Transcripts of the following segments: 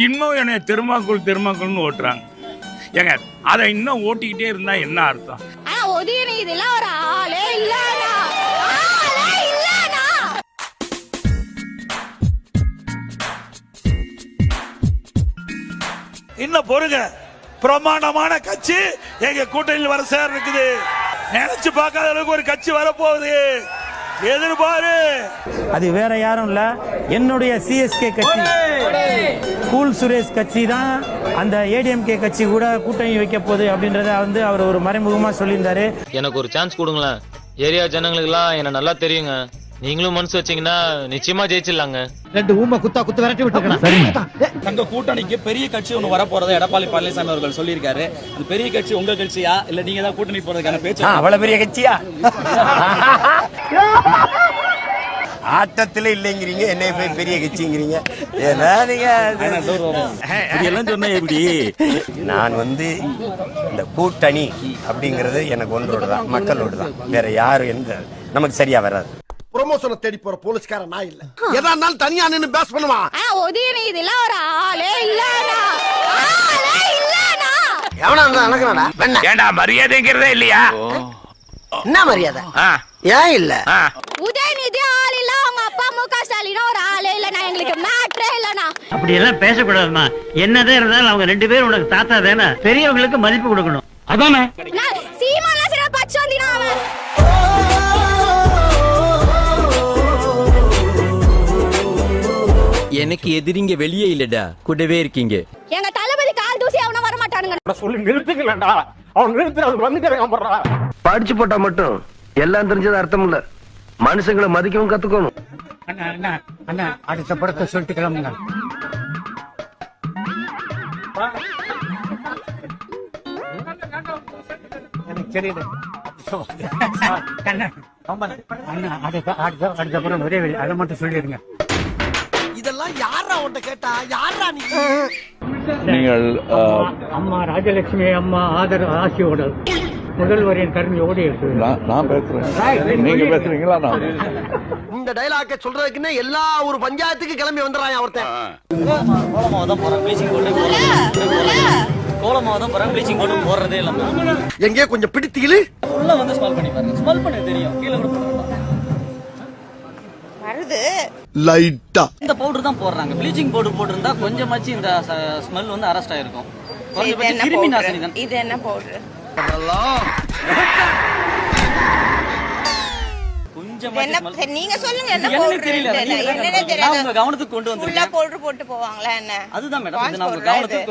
இன்னும் என்னை திருமாக்குள்னு ஓட்டுறாங்க. ஏங்க அதை இன்னும் ஓட்டிக்கிட்டே இருந்தா என்ன அர்த்தம்? இதெல்லாம் ஒரு ஆளே இல்லனா இன்னும் பொறுங்க. பிரமாண்டமான கட்சி எங்க கூட்டணியில் வர சேர இருக்குது. நினைச்சு பார்க்காத அளவுக்கு ஒரு கட்சி வரப்போகுது. எதிர்பாரு. அது வேற யாரும் இல்ல, என்னுடைய சிஎஸ்கே கட்சி கூல் சுரேஷ் கட்சி தான் அந்த ஏடிஎம்கே கட்சி கூட கூட்டணி வைக்க போகுது அப்படின்றத வந்து அவர் ஒரு மறைமுகமா சொல்லியிருந்தாரு. எனக்கு ஒரு சான்ஸ் கொடுங்களேன். ஏரியா ஜனங்களுக்கு எல்லாம் என்ன நல்லா தெரியுங்க. நீங்களும் மனசு வச்சீங்கன்னா நிச்சயமா ஜெயிச்சிடலாங்க. 2 ஊமை குத்து விரட்டி விட்டுருக்கேன். தங்க கூட்டணிக்கு பெரிய கட்சி ஒன்று வர போறதை எடப்பாடி பழனிசாமி அவர்கள் சொல்லியிருக்காரு. அந்த பெரிய கட்சி உங்க கட்சியா இல்ல நீங்க தான் கூட்டணி போறதுக்கான பேச்சு? அவ்வளவு பெரிய கட்சியா? ஆட்டத்துல இல்லைங்கிறீங்க, என்னை போய் பெரிய கட்சிங்கிறீங்க. எப்படி நான் வந்து இந்த கூட்டணி அப்படிங்கறது எனக்கு ஒன்றோட தான், மக்களோட தான். வேற யாரும் எந்த நமக்கு சரியா வராது. ப்ரமோஷனை தேடி போற போலீஸ்கார நான் இல்ல. எதா இருந்தாலும் தனியா நின்னு பேஸ் பண்ணுவான். இதெல்லாம் ஒரு ஆளே இல்லனா எவனா இருந்தா நடக்கறடா. ஏண்டா மரியாதைங்கிறதே இல்லையா? என்ன மரியாதை? ஏன் இல்ல? உதயநிதி ஆள் இல்ல, அவங்க அப்பா முக ஸ்டாலின் ஒரு ஆளே இல்லனா, எங்களுக்கு மேட்ரே இல்லனா. அப்படி எல்லாம் பேசக்கூடாதுமா. என்னதான் இருந்தாலும் அவங்க 2 பேரும் உனக்கு தாத்தா தானே, பெரியவங்களுக்கு மதிப்பு கொடுக்கணும். அதானே சீமால சில பச்சை வந்தினா அவன். எனக்கு எதிரிங்க வெளியே இல்லடா, கூடவே இருக்கீங்க. எங்க தளபதி கால் தூசி அவன வர மாட்டானுங்க. சொல்லி நிறுத்துக்கலடா, அவன் நிறுத்துறது வந்துட்டேன். படிச்சு போட்டா மட்டும் எல்லாம் தெரிஞ்சது அர்த்தம் இல்ல. மனுஷங்களை மதிக்கவும் கத்துக்கணும். அண்ணா அடுத்த படத்தை சொல்லிட்டு கிளம்புங்க. எனக்கு தெரியுது. அண்ணா அடுத்த படம் ஒரே அதை மட்டும் சொல்லிடுங்க. இதெல்லாம் யாரா உன்கிட்ட கேட்டா? யாரா நீ? நீங்கள் அம்மா ராஜலட்சுமி அம்மா ஆதரவு ஆசியோட முதல்வரின் கருணையோடு இருக்கு. நான் பேசுறேன், நீங்க பேசுறீங்களா? இந்த டைலாக்க சொல்றதுக்குன்னு எல்லா ஒரு பஞ்சாயத்துக்கு கிளம்பி வந்துறான் ஒருத்தன். கோலமாவதான் போறேன், ப்ளீச்சிங் பவுடர் கோலமாவதான் போறேன், ப்ளீச்சிங் பவுடர் போடுறதே இல்ல. எங்கே கொஞ்சம் பிடித்தீங்களு உள்ள வந்து ஸ்மெல் பண்ணி பாருங்க. ஸ்மெல் பண்ண தெரியும், கீழே கூட வருது லைட்டா. இந்த பவுடர் தான் போடுறாங்க. ப்ளீச்சிங் பவுடர் போட்டிருந்தா கொஞ்சமாச்சு இந்த ஸ்மெல் வந்து அரெஸ்ட் ஆயிருக்கும். கொஞ்சம் கிருமி நாசினி தான். இது என்ன பவுடர்? நீங்க சொல்லுங்க என்ன பவுடர்? என்னன்னே தெரியாது. நம்ம கவனத்துக்கு கொண்டு வந்திருக்கேன். பவுடர் போட்டு போவாங்களா என்ன? அதுதான் மேடம், இது நம்ம கவனத்துக்கு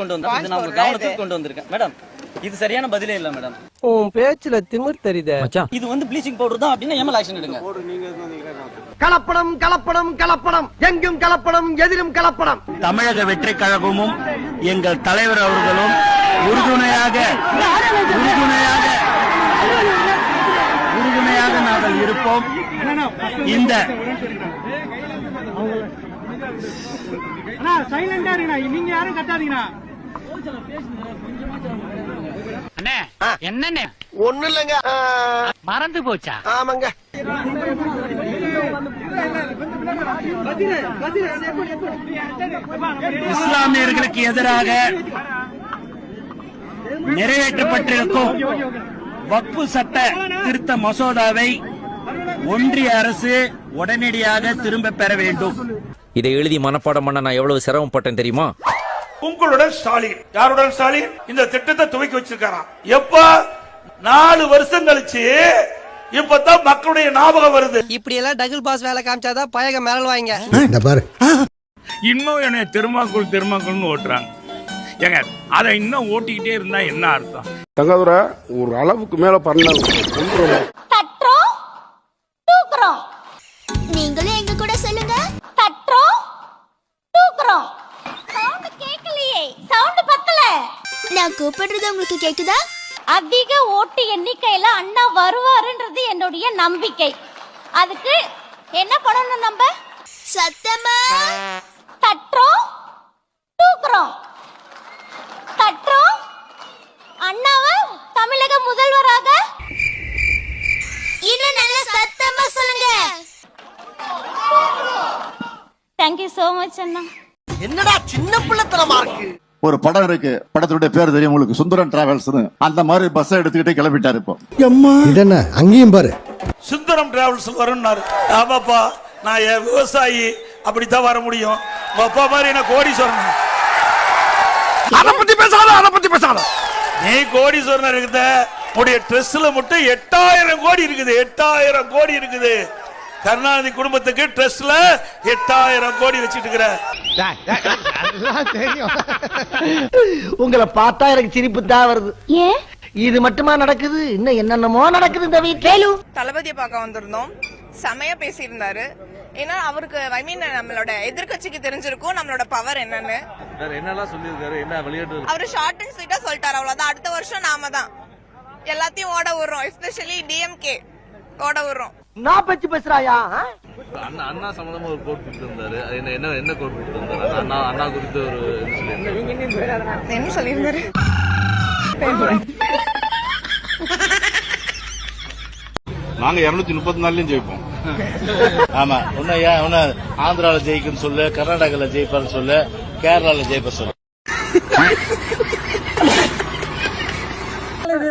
கொண்டு வந்திருக்கேன். மேடம் இது சரியான பதிலே இல்ல மேடம். உன் பேச்சுல திமிர் தெரியுதே. இது வந்து ப்ளீச்சிங் பவுடர் தான் அப்படின்னா எம்எல் ஆக்ஷன் எடுங்க. கலப்படம் கலப்படம் கலப்படம், எங்கும் கலப்படம், எதிலும் கலப்படம். தமிழக வெற்றி கழகமும் எங்கள் தலைவர் அவர்களும் உறுதுணையாக நாங்கள் இருப்போம். இந்த நீங்க யாரும் கட்டாதீங்கண்ணா. என்னண்ணே ஒண்ணு இல்லங்க, மறந்து போச்சா? ஆமாங்க. இஸ்லாமியர்களுக்கு எதிராக நிறைவேற்றப்பட்டிருக்கும் வக்ஃபு சட்ட திருத்த மசோதாவை ஒன்றிய அரசு உடனடியாக திரும்ப பெற வேண்டும். இதை எழுதி மனப்பாடம் பண்ண நான் எவ்வளவு சிரமப்பட்டேன் தெரியுமா? உங்களுடன் ஸ்டாலின், யாருடன் ஸ்டாலின் இந்த திட்டத்தை துவக்கி வச்சிருக்காராம். எப்ப 4 வருஷம் கழிச்சு இப்பதான் மக்களுடைய ஞாபகம் வருது. இப்படி எல்லாம் டபுள் பாஸ் வேலை காமிச்சாதான் பயக மேல வாங்க. இன்னும் என்னை திருமாக்குள்னு ஓட்டுறாங்க. ஏங்க அதை இன்னும் ஓட்டிக்கிட்டே இருந்தா என்ன அர்த்தம்? தங்கதுரை ஒரு அளவுக்கு மேல பண்ண தட்றோம் தூக்குறோம். நீங்களும் எங்க கூட சொல்லுங்க. தட்றோம் தூக்குறோம். சவுண்ட் கேக்கலையே, சவுண்ட் பத்தல. நான் கூப்பிடுறது உங்களுக்கு கேக்குதா? அதிக ஓட்டு எண்ணிக்கையில அண்ணா வருவாருன்றது என்னுடைய நம்பிக்கை. அதுக்கு என்ன பண்ணணும் நம்ம? சத்தமா தட்றோம் தூக்குறோம். தட்றோம் அண்ணாவை தமிழக முதல்வராக. இன்னும் நல்ல சத்தமா சொல்லுங்க. Thank you so much அண்ணா. என்னடா சின்ன பிள்ளைத்தனமா ஒரு படம் இருக்கு, படத்துடைய பேர் தெரியும் உங்களுக்கு, சுந்தரன் டிராவல்ஸ். அந்த மாதிரி பஸ் எடுத்துக்கிட்டே கிளம்பிட்டாரு இப்போ. இதென்ன அங்கேயும் பாரு, சுந்தரம் டிராவல்ஸ் வரும்னாரு. ஆமாப்பா, நான் என் விவசாயி, அப்படித்தான் வர முடியும். உங்க அப்பா மாதிரி என்ன கோடீஸ்வரன். அத பத்தி பேசாத. நீ கோடீஸ்வரன் இருக்குத, உடைய ட்ரெஸ்ல மட்டும் 8000 கோடி இருக்குது. 8000 கோடி இருக்குது. கருணாநிதி குடும்பத்துக்கு ட்ரெஸ்ல 8000 கோடி வச்சிட்டு இருக்கிற. உங்களை பார்த்தா எனக்கு சிரிப்பு தான் வருது. ஏன் இது மட்டுமா நடக்குது? இன்னும் என்னென்னமோ நடக்குது இந்த வீட்ல. தளபதியை பார்க்க வந்திருந்தோம். செமையா பேசியிருந்தாரு. ஏன்னா அவருக்கு நம்மளோட எதிர்கட்சிக்கு தெரிஞ்சிருக்கும் நம்மளோட பவர் என்னன்னு. என்னெல்லாம் சொல்லியிருக்காரு, என்ன விளையாட்டு? அவரு ஷார்ட் அண்ட் ஸ்வீட்டா சொல்லிட்டாரு, அவ்வளவுதான். அடுத்த வருஷம் நாம தான் எல்லாத்தையும் ஓட விடுறோம். எஸ்பெஷலி டிஎம்கே ஓட விடுறோம். நான் பச்சு பேசுறாயா? அண்ணா சம்பந்தமா ஒரு கோட் கொடுத்திருந்தாரு. என்ன கோட் கொடுத்திருந்தாரு? அண்ணா குறித்து ஒரு என்ன சொல்லியிருந்தாரு? நாங்க 234லயும் ஜெயிப்போம். ஆமா, ஒன்னு ஆந்திரால ஜெயிக்குன்னு சொல்லு, கர்நாடகால ஜெயிப்பாரு சொல்லு, கேரளால ஜெயிப்ப சொல்லு.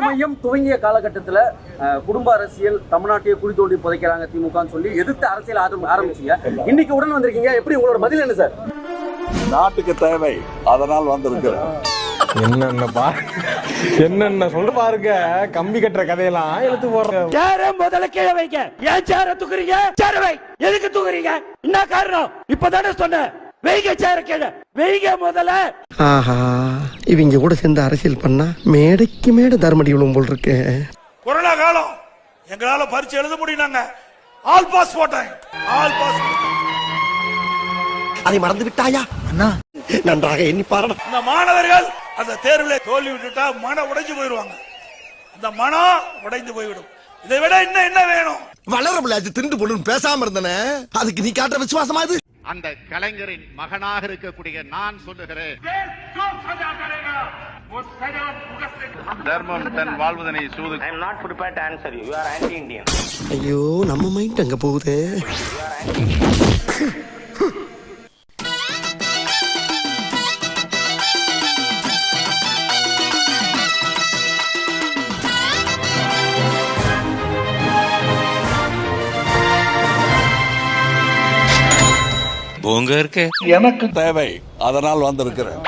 மையம் துவங்கிய காலகட்டத்துல குடும்ப அரசியல் தமிழ்நாட்டையே குழி தோண்டி புதைக்கிறாங்க திமுகன்னு சொல்லி எதிர்த்து அரசியல் ஆரம்பிச்சீங்க. இன்னைக்கு உடன் வந்திருக்கீங்க, எப்படி உங்களோட பதில் என்ன சார்? நாட்டுக்கு தேவை, அதனால் வந்திருக்கிறேன். என்னென்ன சொல்ல பாருங்க, கம்பி கட்டுற கதையெல்லாம் எழுத்து போடுறேன். சேர முதல்ல கீழே வைங்க. ஏன் சேர தூக்குறீங்க? சேர வை. எதுக்கு தூக்குறீங்க? என்ன காரணம்? இப்பதானே சொன்னேன், வைங்க சேர கீழே வைங்க முதல்ல. ஆஹா, இவங்க கூட சேர்ந்து அரசியல் பண்ணா மேடைக்கு மேடை தர்மடி விழும் போல் இருக்கு. கொரோனா காலம், எங்களால பரீட்சை எழுத முடியும். ஆல் பாஸ் போட்டேன். All pass. அதை மறந்து விட்டாயா? அண்ணா நன்றாக எண்ணி பாருங்க. இந்த மாணவர்கள் அந்த தேர்வுல தோல்வி விட்டுட்டா மனம் உடைஞ்சு போயிடுவாங்க. அந்த மனம் உடைந்து போய்விடும். இதை விட இன்னும் என்ன வேணும்? வளர முடியாது திண்டு போடுன்னு பேசாம இருந்தனே, அதுக்கு நீ காட்டுற விசுவாசமா இது? அந்த கலைஞரின் மகனாக இருக்கக்கூடிய நான் சொல்லுகிறேன், தர்மம் தன் வாழ்வதனை சூது. I am not prepared to answer you. You are anti-Indian. ஐயோ, நம்ம மைண்ட் அங்க போகுது. எனக்கு தேவை, அதனால் வந்திருக்கிறேன்.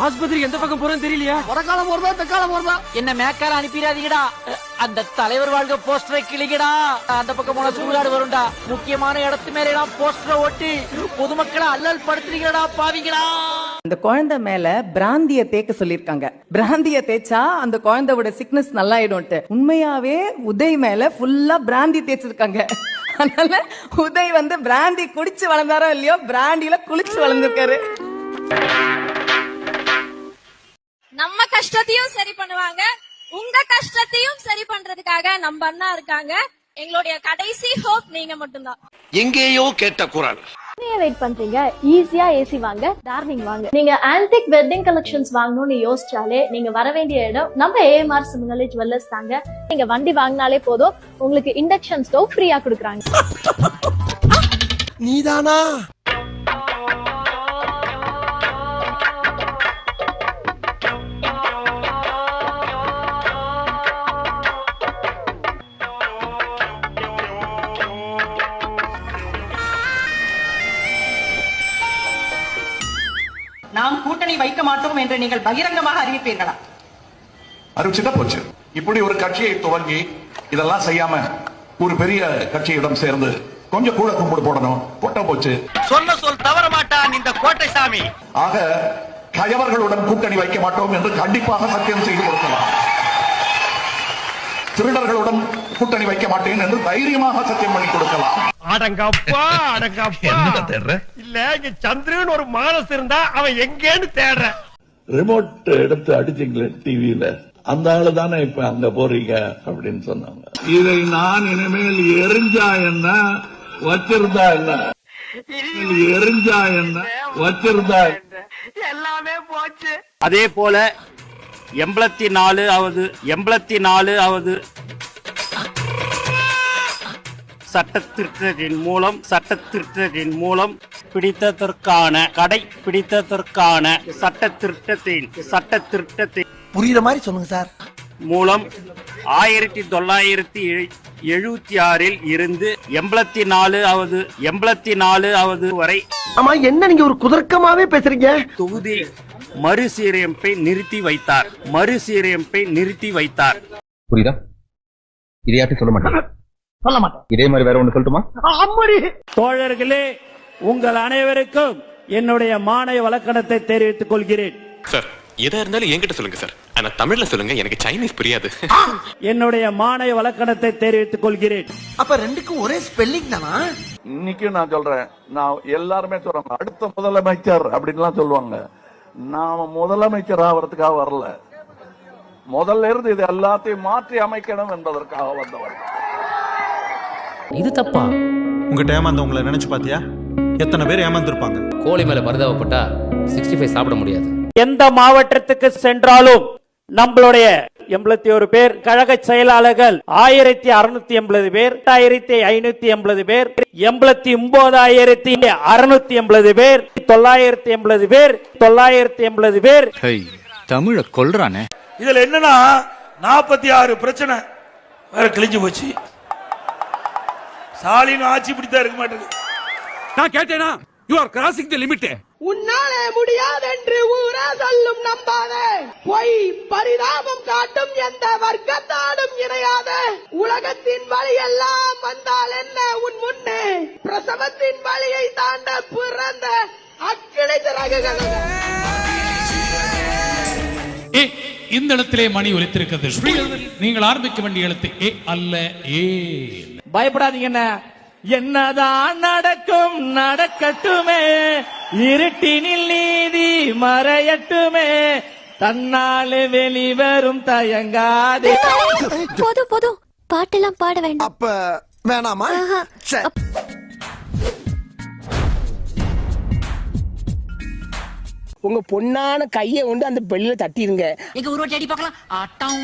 ஆஸ்பத்திரி எந்த பக்கம் போறேன்னு தெரியலையா? வடக்காலம் போறதா தெற்காலம் போறதா? என்ன மேக்கால அனுப்பிடாதீங்கடா. அந்த தலைவர் வாழ்க போஸ்டரை கிளிக்கடா. அந்த பக்கம் போன சூழாடு வரும்டா. முக்கியமான இடத்து மேல எல்லாம் போஸ்டரை ஒட்டி பொதுமக்களை அல்லல் படுத்துறீங்கடா பாவீங்களா. அந்த குழந்தை மேல பிராந்திய தேக்க சொல்லிருக்காங்க. பிராந்திய தேய்ச்சா அந்த குழந்தையோட சிக்னஸ் நல்லாயிடும்ட்டு. உண்மையாவே உதய் மேல ஃபுல்லா பிராந்தி தேய்ச்சிருக்காங்க. அதனால உதய் பிராந்தி குடிச்சு வளர்ந்தாரோ இல்லையோ, பிராண்டில குளிச்சு வளர்ந்துருக்காரு. நம்ம கஷ்டத்தையும் சரி பண்ணுவாங்க, உங்க கஷ்டத்தையும் சரி பண்றதுக்காக நம்ம அண்ணா இருக்காங்க. எங்களுடைய கடைசி ஹோப் நீங்க மட்டும்தான். எங்கேயோ கேட்ட குரல். வெயிட் பண்றீங்க, ஈஸியா ஏசி வாங்க, டார்னிங் வாங்க. நீங்க ஆன்டிக் வெட்டிங் கலெக்ஷன்ஸ் வாங்கணும்னு யோசிச்சாலே நீங்க வர வேண்டிய இடம் நம்ம AMR சிமங்கலி ஜுவல்லர்ஸ் தாங்க. நீங்க வண்டி வாங்கினாலே போதும், உங்களுக்கு இண்டக்ஷன் ஸ்டவ் ஃப்ரீயா கொடுக்குறாங்க. நீதானா? நாம் கூட்டணி வைக்க மாட்டோம் என்று நீங்கள் பகிரங்கமாக அறிவிப்பீர்களா? அறிவிச்சுட்டா போச்சு. இப்படி ஒரு கட்சியை துவங்கி இதெல்லாம் செய்யாம ஒரு பெரிய கட்சியிடம் சேர்ந்து கொஞ்சம் கூட கும்பிடு போடணும், போட்ட போச்சு. சொன்ன சொல் தவற மாட்டான் இந்த கோட்டை சாமி. ஆக கயவர்களுடன் கூட்டணி வைக்க மாட்டோம் என்று கண்டிப்பாக சத்தியம் செய்து கொடுக்கலாம். திருடர்களுடன் கூட்டணி வைக்க மாட்டேன் என்று தைரியமாக சத்தியம் பண்ணி கொடுக்கலாம். அடங்கப்பா அடங்கப்பா. இல்ல, இங்க சந்திரன் ஒரு மானஸ் இருந்தா அவன் எங்கேன்னு தேடுற. ரிமோட் எடுத்து அடிச்சிங்களே டிவியில, அந்த ஆளு தானே இப்ப அங்க போறீங்க அப்படின்னு சொன்னாங்க. இதை நான் இனிமேல் எரிஞ்சா என்ன வச்சிருந்தா என்ன, எரிஞ்சா என்ன வச்சிருந்தா எல்லாமே போச்சு. அதே போல 84வது சட்டத்திருத்தத்தின் மூலம் கடைபிடித்ததற்கான சட்ட திருட்டத்தின் புரியுற மாதிரி சொல்லுங்க சார். மூலம் 1976 இருந்து 84வது வரை ஆமா, என்ன நீங்க ஒரு குதர்க்கமாவே பேசுறீங்க? தொகுதி மறுசீரமைப்பை நிறுத்தி வைத்தார். புரியுதா? இதையாட்டி சொல்ல மாட்டேன். இதே மாதிரி வேற ஒண்ணு சொல்லட்டுமா? தோழர்களே, உங்கள் அனைவருக்கும் என்னுடைய மாநில வழக்கணத்தை தெரிவித்துக் கொள்கிறேன். சார், எதா இருந்தாலும் என்கிட்ட சொல்லுங்க சார். ஆனா தமிழ்ல சொல்லுங்க, எனக்கு சைனீஸ் புரியாது. என்னுடைய மாநில வழக்கணத்தை தெரிவித்துக் கொள்கிறேன். அப்ப ரெண்டுக்கும் ஒரே ஸ்பெல்லிங் தானா? இன்னைக்கு நான் சொல்றேன், நான் எல்லாருமே சொல்றாங்க அடுத்த முதலமைச்சர் அப்படின்லாம் சொல்லுவாங்க. நாம முதலமைச்சர் ஆகிறதுக்காக வரல, முதல்ல இருந்து இது எல்லாத்தையும் மாற்றி அமைக்கணும் என்பதற்காக வந்தவர். இது தப்பா? உங்ககிட்ட ஏமாந்தவங்களை நினைச்சு பாத்தியா? எத்தனை பேர் ஏமாந்துருப்பாங்க. கோழி மேல பரிதாபப்பட்டா 65 சாப்பிட முடியாது. எந்த மாவட்டத்துக்கு சென்றாலும் நம்மளுடைய 81 பேர் கழக செயலாளர்கள், 1680 பேர், 8580 பேர், 89,680 பேர், 980 பேர், 980 பேர். தமிழ கொல்றானே. இதுல என்னன்னா 46 பிரச்சனை வேற கிழிஞ்சு போச்சு. ஸ்டாலின் ஆட்சி பிடித்தா இருக்க மாட்டேங்குது. நான் கேட்டேனா? You are crossing the limit. உன்னாலே முடியாதென்று ஊரே சொல்லும் நம்பாதே, பொய் பரிதாபம் காட்டும் எந்த வர்க்கத்தாடும் இணையாத, உலகத்தின் வழி எல்லாம் வந்தால் என்ன உன் முன்னே, பிரசவத்தின் வழியை தாண்ட பிறந்த அக்கிளை திறகுகள். இந்த இடத்திலே மணி ஒலித்திருக்கிறது. நீங்கள் ஆரம்பிக்க வேண்டிய எழுத்து ஏ அல்ல ஏ. பயப்படாதீங்க. என்னதான் நடக்கும் நடக்கட்டுமே, இருட்டினில் நீதி மறையட்டுமே, தன்னாலே வெளிவரும் தயங்காதே. போதும் பாட்டெல்லாம் பாட வேண்டாம். அப்ப வேணாமா? உங்க பொண்ணான கையை கொண்டு அந்த பெல்லில தட்டிருங்க. எங்க ஒரு வாட்டி அடி பார்க்கலாம். ஆட்டம்